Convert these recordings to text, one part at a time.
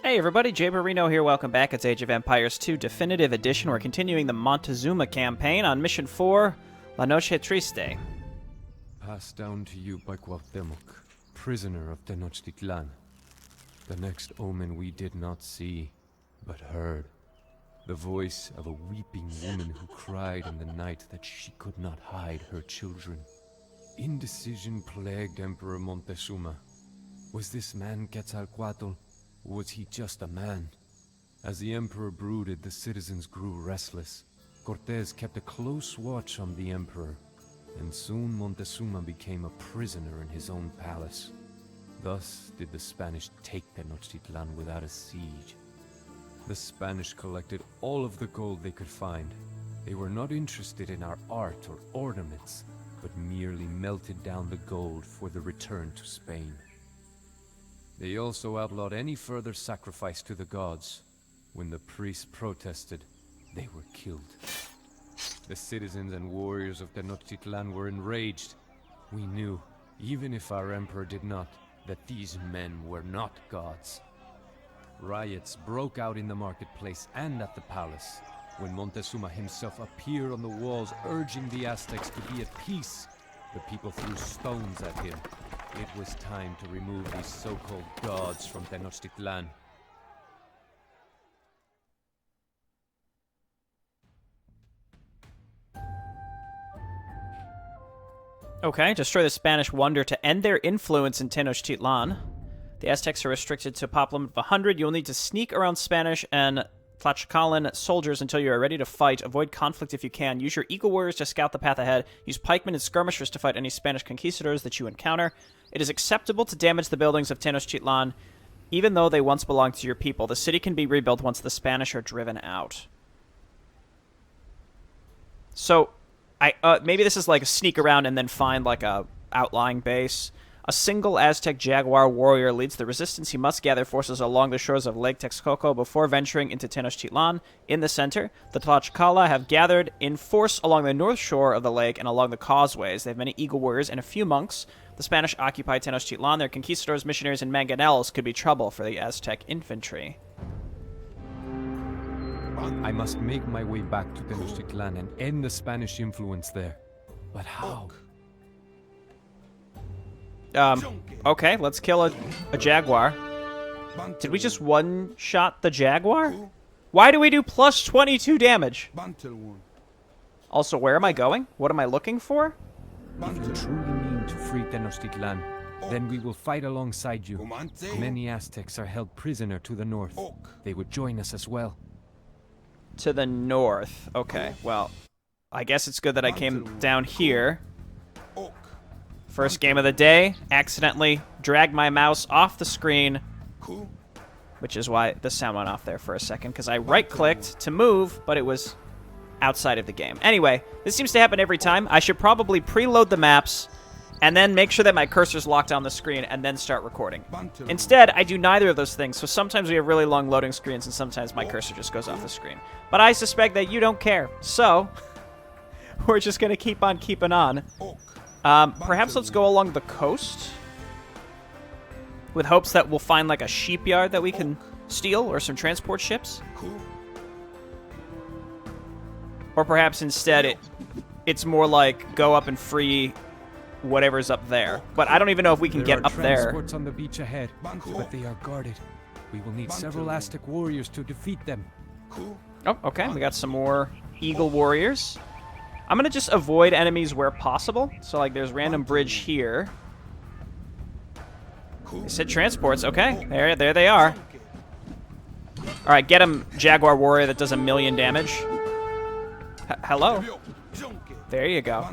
Hey everybody, Jay Barrino here, welcome back. It's Age of Empires 2 Definitive Edition. We're continuing the Montezuma campaign on Mission 4, La Noche, Triste. Passed down to you by Cuauhtémoc, prisoner of Tenochtitlan. The next omen we did not see, but heard. The voice of a weeping woman who cried in the night that she could not hide her children. Indecision plagued Emperor Montezuma. Was this man Quetzalcoatl? Or was he just a man? As the Emperor brooded, the citizens grew restless. Cortés kept a close watch on the Emperor, and soon Montezuma became a prisoner in his own palace. Thus did the Spanish take Tenochtitlan without a siege. The Spanish collected all of the gold they could find. They were not interested in our art or ornaments, but merely melted down the gold for the return to Spain. They also outlawed any further sacrifice to the gods. When the priests protested, they were killed. The citizens and warriors of Tenochtitlan were enraged. We knew, even if our emperor did not, that these men were not gods. Riots broke out in the marketplace and at the palace. When Montezuma himself appeared on the walls urging the Aztecs to be at peace, the people threw stones at him. It was time to remove these so-called gods from Tenochtitlan. Okay, destroy the Spanish wonder to end their influence in Tenochtitlan. The Aztecs are restricted to a pop limit of 100. You'll need to sneak around Spanish and Tlaxcalan soldiers until you are ready to fight. Avoid conflict if you can. Use your Eagle Warriors to scout the path ahead. Use pikemen and skirmishers to fight any Spanish conquistadors that you encounter. It is acceptable to damage the buildings of Tenochtitlan, even though they once belonged to your people. The city can be rebuilt once the Spanish are driven out. So, maybe this is like a sneak around and then find like a outlying base. A single Aztec Jaguar warrior leads the resistance. He must gather forces along the shores of Lake Texcoco before venturing into Tenochtitlan. In the center, the Tlaxcala have gathered in force along the north shore of the lake and along the causeways. They have many eagle warriors and a few monks. The Spanish occupy Tenochtitlan. Their conquistadors, missionaries, and mangonels could be trouble for the Aztec infantry. I must make my way back to Tenochtitlan and end the Spanish influence there. But how? Okay, let's kill a jaguar. Did we just one-shot the jaguar? Why do we do plus 22 damage? Also, where am I going? What am I looking for? If you truly mean to free Tenochtitlan, then we will fight alongside you. Many Aztecs are held prisoner to the north. They would join us as well. To the north. Okay, well, I guess it's good that I came down here. First game of the day, accidentally dragged my mouse off the screen, which is why the sound went off there for a second, because I right-clicked to move, but it was outside of the game. Anyway, this seems to happen every time. I should probably preload the maps, and then make sure that my cursor's locked on the screen, and then start recording. Instead, I do neither of those things, so sometimes we have really long loading screens, and sometimes my cursor just goes off the screen. But I suspect that you don't care, so we're just going to keep on keeping on. Perhaps let's go along the coast with hopes that we'll find like a shipyard that we can steal or some transport ships. Or perhaps instead it's more like go up and free whatever's up there. But I don't even know if we can get up there. There are transports on the beach ahead, but they are guarded. We will need several Aztec warriors to defeat them. Oh, okay. We got some more Eagle Warriors. I'm going to just avoid enemies where possible. So, like, there's random bridge here. They said transports. Okay, there they are. All right, get him, Jaguar Warrior that does 1,000,000 damage. Hello. There you go.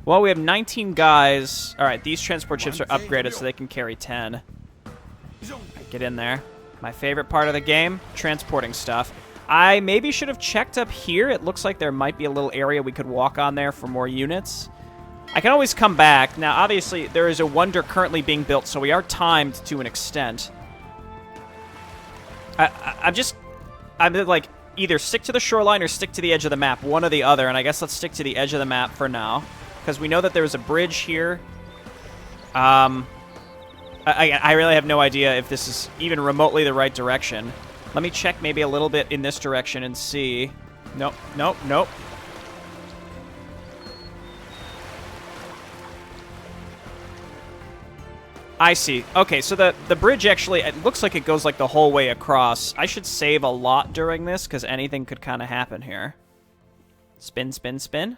Well, we have 19 guys. All right, these transport ships are upgraded so they can carry 10. Get in there. My favorite part of the game, transporting stuff. I maybe should have checked up here. It looks like there might be a little area we could walk on there for more units. I can always come back. Now, obviously, there is a wonder currently being built, so we are timed to an extent. I'm like, either stick to the shoreline or stick to the edge of the map, one or the other, and I guess let's stick to the edge of the map for now, because we know that there is a bridge here. I really have no idea if this is even remotely the right direction. Let me check maybe a little bit in this direction and see. Nope, nope, nope. I see. Okay, so the bridge actually, it looks like it goes like the whole way across. I should save a lot during this because anything could kind of happen here. Spin, spin, spin.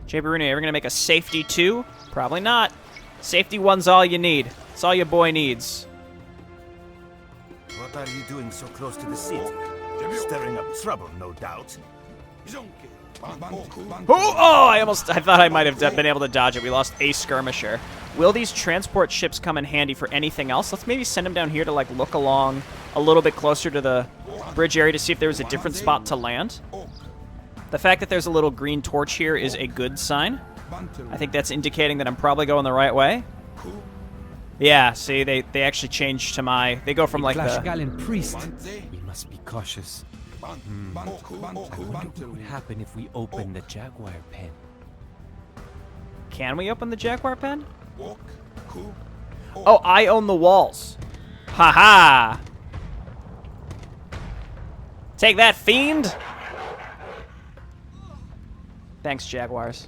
Jay Bruno, ever gonna make a safety 2? Probably not. Safety 1's all you need. It's all your boy needs. What are you doing so close to the city? Stirring up trouble, no doubt. Oh, I thought I might have been able to dodge it. We lost a skirmisher. Will these transport ships come in handy for anything else? Let's maybe send them down here to like look along a little bit closer to the bridge area to see if there was a different spot to land. The fact that there's a little green torch here is a good sign. I think that's indicating that I'm probably going the right way. Yeah, see, they actually changed to my... They go from like the... Priest. We must be cautious. I wonder what would happen if we open the jaguar pen. Can we open the jaguar pen? Oh, I own the walls. Haha! Take that, fiend! Thanks, jaguars.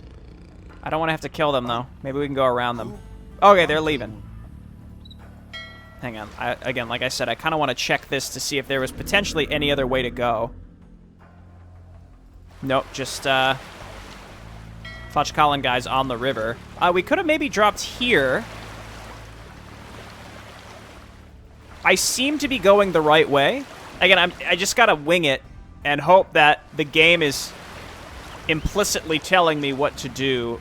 I don't want to have to kill them, though. Maybe we can go around them. Okay, they're leaving. Hang on. Again, like I said, I kind of want to check this to see if there was potentially any other way to go. Nope, just, Tlaxcalan guys on the river. We could have maybe dropped here. I seem to be going the right way. Again, I just gotta wing it and hope that the game is implicitly telling me what to do.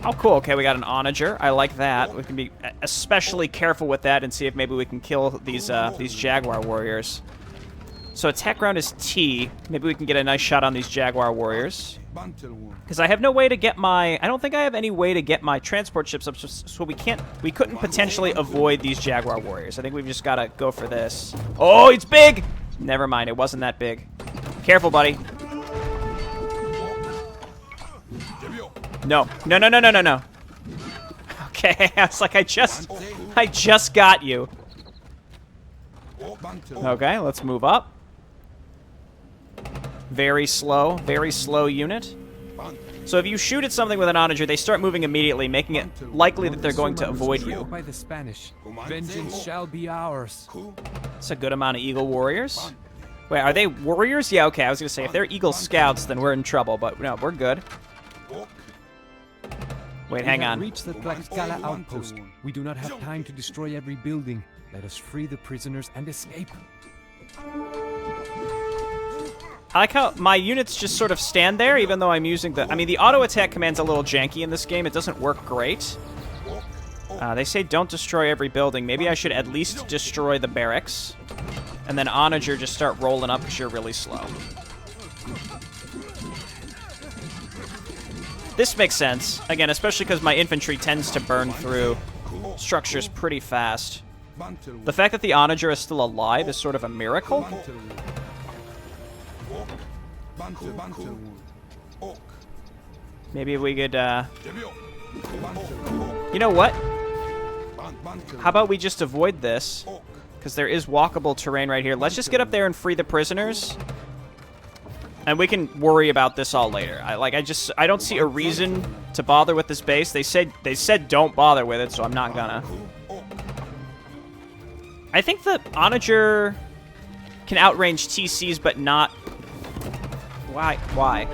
Oh, cool. Okay, we got an onager. I like that. We can be especially careful with that and see if maybe we can kill these jaguar warriors. So attack round is T. Maybe we can get a nice shot on these jaguar warriors. Because I have no way to get my... I don't think I have any way to get my transport ships up, so we couldn't potentially avoid these jaguar warriors. I think we've just got to go for this. Oh, it's big! Never mind, it wasn't that big. Careful, buddy. No. No, no, no, no, no, no. Okay, I was like, I just got you. Okay, let's move up. Very slow unit. So if you shoot at something with an onager, they start moving immediately, making it likely that they're going to avoid you. By the Spanish, vengeance shall be ours. That's a good amount of eagle warriors. Wait, are they warriors? Yeah, okay, I was going to say, if they're eagle scouts, then we're in trouble, but no, we're good. Wait, hang on. Reach the Tlaxcala outpost. We do not have time to destroy every building. Let us free the prisoners and escape. I like how my units just sort of stand there, even though I'm using the... I mean, the auto-attack command's a little janky in this game. It doesn't work great. They say don't destroy every building. Maybe I should at least destroy the barracks. And then onager just start rolling up because you're really slow. This makes sense. Again, especially because my infantry tends to burn through structures pretty fast. The fact that the onager is still alive is sort of a miracle. Maybe we could, you know what? How about we just avoid this? Because there is walkable terrain right here. Let's just get up there and free the prisoners. And we can worry about this all later. I don't see a reason to bother with this base. They said don't bother with it, so I'm not gonna. I think the onager can outrange TCs, but not... Why?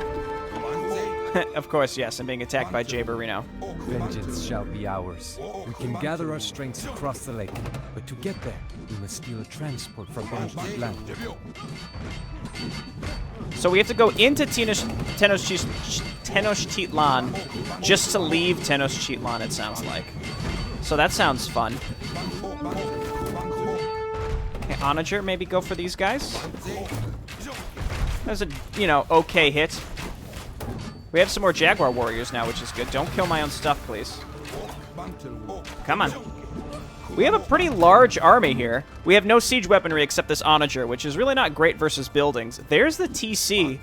Of course, yes, I'm being attacked by Jay Barino. Vengeance shall be ours. We can gather our strengths across the lake, but to get there, we must steal a transport from Tenochtitlan. So we have to go into Tenochtitlan just to leave Tenochtitlan, it sounds like. So that sounds fun. Okay, onager, maybe go for these guys. That's a, okay hit. We have some more jaguar warriors now, which is good. Don't kill my own stuff, please. Come on. We have a pretty large army here. We have no siege weaponry except this onager, which is really not great versus buildings. There's the TC,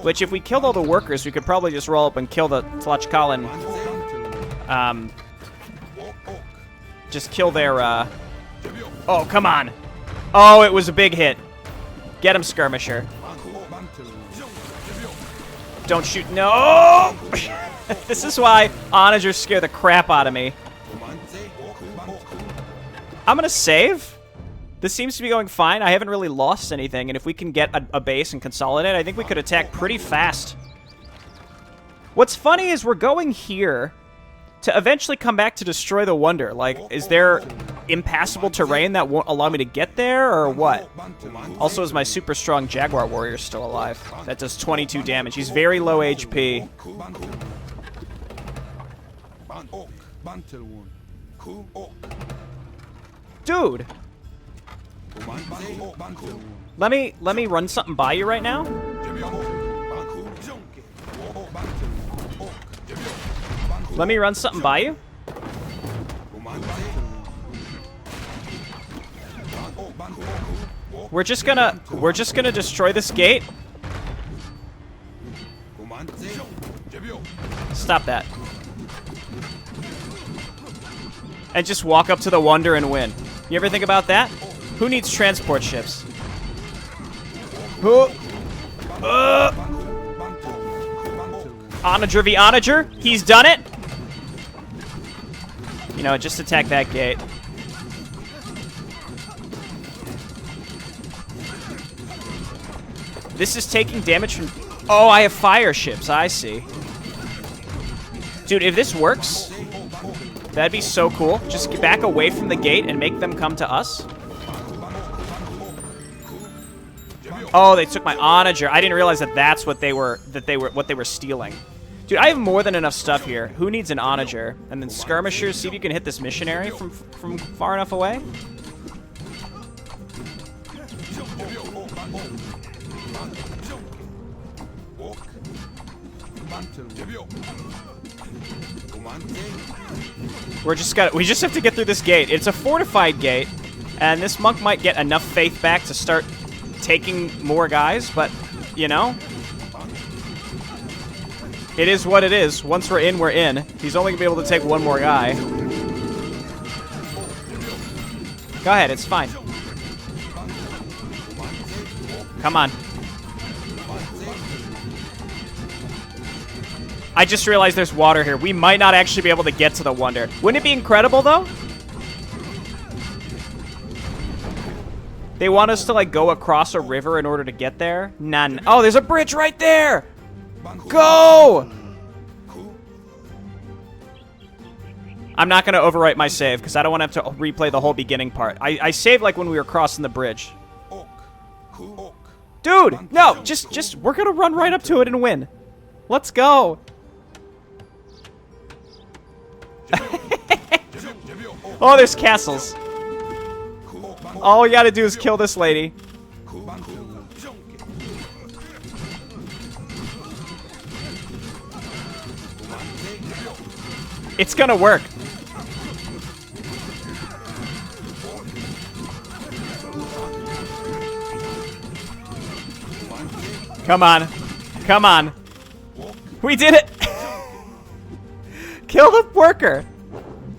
which if we killed all the workers, we could probably just roll up and kill the Tlaxcalan just kill their, Oh, come on. Oh, it was a big hit. Get him, Skirmisher. Don't shoot. No! This is why onagers scare the crap out of me. I'm gonna save. This seems to be going fine. I haven't really lost anything, and if we can get a base and consolidate, I think we could attack pretty fast. What's funny is we're going here to eventually come back to destroy the Wonder. Like, is there impassable terrain that won't allow me to get there, or what? Also, is my super strong Jaguar Warrior still alive? That does 22 damage. He's very low HP. Dude! Let me run something by you right now. Let me run something by you. We're just gonna destroy this gate. Stop that. And just walk up to the Wonder and win. You ever think about that? Who needs transport ships? Who? Onager v. Onager. He's done it. You know, just attack that gate. This is taking damage from... Oh, I have fire ships. I see. Dude, if this works, that'd be so cool. Just get back away from the gate and make them come to us. Oh, they took my onager. I didn't realize that that's what they were stealing. Dude, I have more than enough stuff here. Who needs an onager? And then skirmishers. See if you can hit this missionary from far enough away. We just have to get through this gate. It's a fortified gate, and this monk might get enough faith back to start taking more guys, but you know, it is what it is. Once we're in, we're in. He's only gonna be able to take one more guy. Go ahead, it's fine. Come on. I just realized there's water here. We might not actually be able to get to the Wonder. Wouldn't it be incredible, though? They want us to, like, go across a river in order to get there? None. Oh, there's a bridge right there! Go! I'm not going to overwrite my save, because I don't want to have to replay the whole beginning part. I saved, like, when we were crossing the bridge. Dude! No! Just, we're going to run right up to it and win. Let's go! Oh, there's castles. All we gotta do is kill this lady. It's gonna work. Come on. Come on. We did it! Kill the worker!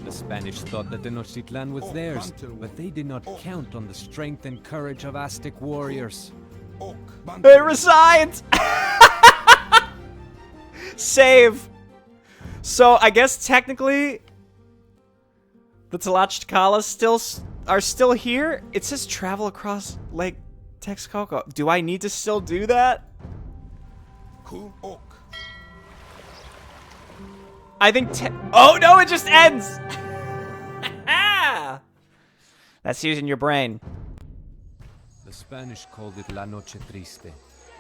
The Spanish thought that Tenochtitlan was theirs, but they did not count on the strength and courage of Aztec warriors. They resigned! Save! So, I guess technically, the Tlaxcalas are still here? It says travel across Lake Texcoco. Do I need to still do that? I think oh no, it just ends! That's using your brain. The Spanish called it La Noche Triste,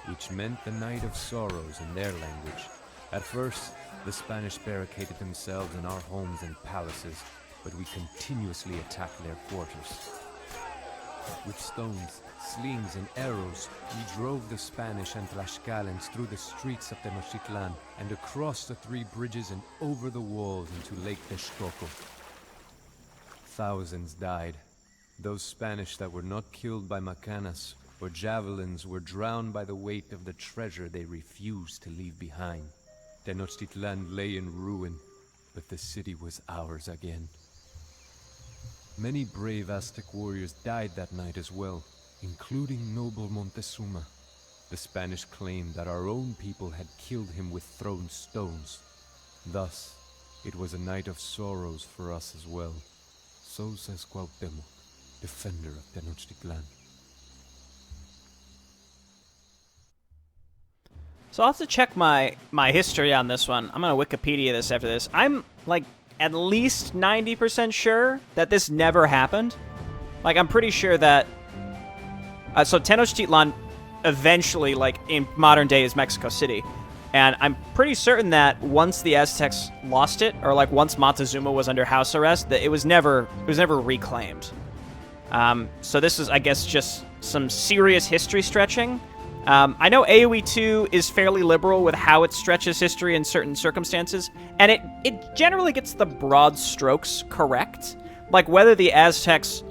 which meant the night of sorrows in their language. At first, the Spanish barricaded themselves in our homes and palaces, but we continuously attacked their quarters. With stones, slings, and arrows, we drove the Spanish and Tlaxcalans through the streets of Tenochtitlan and across the 3 bridges and over the walls into Lake Texcoco. Thousands died. Those Spanish that were not killed by macanas or javelins were drowned by the weight of the treasure they refused to leave behind. Tenochtitlan lay in ruin. but the city was ours again. Many brave Aztec warriors died that night as well, including noble Montezuma. The Spanish claimed that our own people had killed him with thrown stones. Thus, it was a night of sorrows for us as well. So says Cuauhtémoc, defender of Tenochtitlan. So I'll have to check my history on this one. I'm going to Wikipedia this after this. I'm, like, at least 90% sure that this never happened. Like, I'm pretty sure that... so Tenochtitlan eventually, like, in modern day is Mexico City. And I'm pretty certain that once the Aztecs lost it, or, like, once Montezuma was under house arrest, that it was never reclaimed. So this is, I guess, just some serious history stretching. I know AoE 2 is fairly liberal with how it stretches history in certain circumstances, and it generally gets the broad strokes correct. Like, whether the Aztecs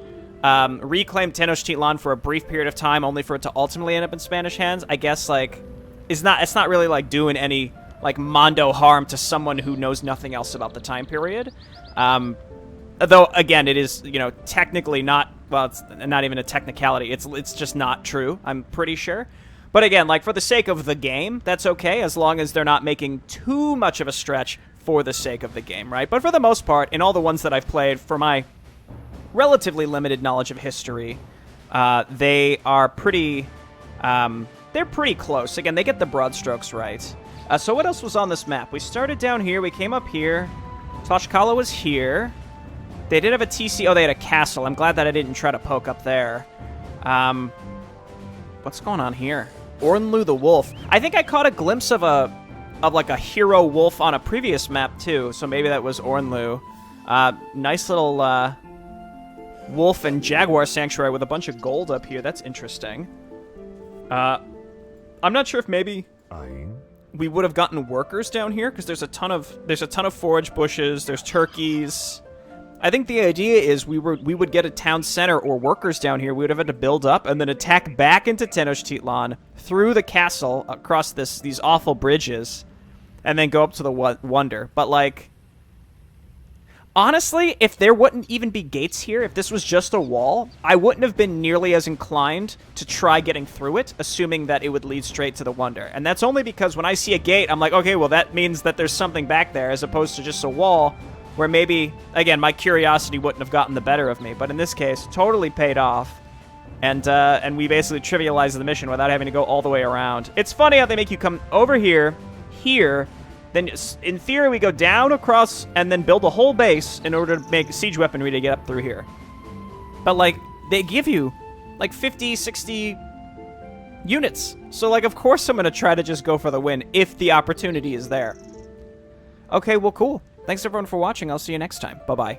reclaimed Tenochtitlan for a brief period of time only for it to ultimately end up in Spanish hands, I guess, like, it's not really, like, doing any, like, mondo harm to someone who knows nothing else about the time period. Though, again, it is, you know, technically not, well, it's not even a technicality. It's just not true, I'm pretty sure. But again, like, for the sake of the game, that's okay, as long as they're not making too much of a stretch for the sake of the game, right? But for the most part, in all the ones that I've played, for my relatively limited knowledge of history, they are pretty, they're pretty close. Again, they get the broad strokes right. So what else was on this map? We started down here, we came up here, Tlaxcala was here. They did have a TC, oh, they had a castle. I'm glad that I didn't try to poke up there. What's going on here? Ornlu the Wolf. I think I caught a glimpse of like a hero wolf on a previous map too, so maybe that was Ornlu. Nice little wolf and jaguar sanctuary with a bunch of gold up here. That's interesting. I'm not sure if maybe we would have gotten workers down here because there's a ton of forage bushes. There's turkeys. I think the idea is we would get a town center or workers down here. We would have had to build up and then attack back into Tenochtitlan through the castle across these awful bridges, and then go up to the Wonder. But, like, honestly, if there wouldn't even be gates here, if this was just a wall, I wouldn't have been nearly as inclined to try getting through it, assuming that it would lead straight to the Wonder. And that's only because when I see a gate, I'm like, okay, well, that means that there's something back there, as opposed to just a wall where maybe, again, my curiosity wouldn't have gotten the better of me. But in this case, totally paid off. And we basically trivialized the mission without having to go all the way around. It's funny how they make you come over here, then in theory we go down across and then build a whole base in order to make siege weaponry to get up through here. But, like, they give you, like, 50, 60 units. So, like, of course I'm going to try to just go for the win if the opportunity is there. Okay, well, cool. Thanks, everyone, for watching. I'll see you next time. Bye-bye.